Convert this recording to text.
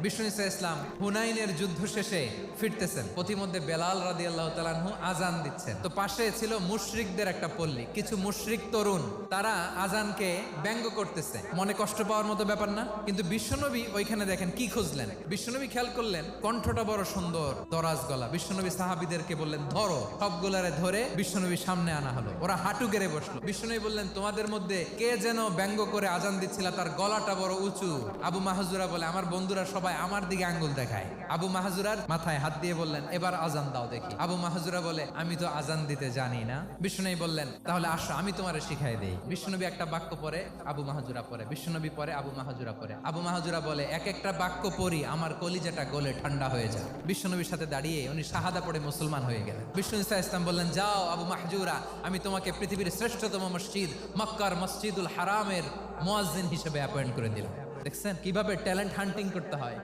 বিষ্ণু ইসা ইসলাম হুনাইনের যুদ্ধ শেষে ফিরতেছেন, পথিমধ্যে বেলাল রাদিয়াল্লাহু তাআলা আনহু আজান দিচ্ছেন। তো পাশে ছিল মুশরিকদের একটা পল্লী, কিছু মুশরিক তরুণ, তারা আজানকে ব্যঙ্গ করতেছে। মনে কষ্ট পাওয়ার মতো ব্যাপার না, কিন্তু বিশ্বনবী ওইখানে দেখেন কি খুঁজলেন। বিশ্বনবী খেয়াল করলেন কণ্ঠটা বড় সুন্দর, দরাজ গলা। বিশ্বনবী সাহাবীদেরকে বললেন ধরো, সবগুলারে ধরে বিশ্বনবী সামনে আনা হলো। ওরা হাঁটু গেড়ে বসলো। বিশ্বনবী বললেন তোমাদের মধ্যে কে যেন ব্যঙ্গ করে আজান দিচ্ছিল, তার গলাটা বড় উঁচু। আবু মাহজুরা বলে আমার বন্ধুরা সবাই আমার দিকে আঙ্গুল দেখায়। আবু মাহজুরার মাথায় হাত দিয়ে বললেন এবার আজান দাও দেখি। আবু মাহজুরা বলে আমি তো আজান দিতে জানি না। বিশ্বনবী বললেন তাহলে আসো আমি তোমারে শিখাই দেই। বিশ্বনবী একটা বাক্য পরে, আবু মাহজুরা পরে, বিশ্বনবী পরে, আবু মাহজুরা পরে। আবু মাহজুরা বলে এক একটা বাক্য পড়ি আমার কলিজাটা গলে ঠান্ডা হয়ে যায়। বিশ্বনবীর সাথে দাঁড়িয়ে উনি শাহাদা পড়ে মুসলমান হয়ে গেলেন। বিষ্ণু ইসা ইসলাম বললেন যাও আবু মাহজুরা, আমি তোমাকে পৃথিবীর শ্রেষ্ঠতম মসজিদ মক্কার মসজিদুল হারামের মুয়াজ্জিন হিসেবে অ্যাপয়েন্ট করে দিলাম। দেখছেন কিভাবে ট্যালেন্ট হান্টিং করতে হয়।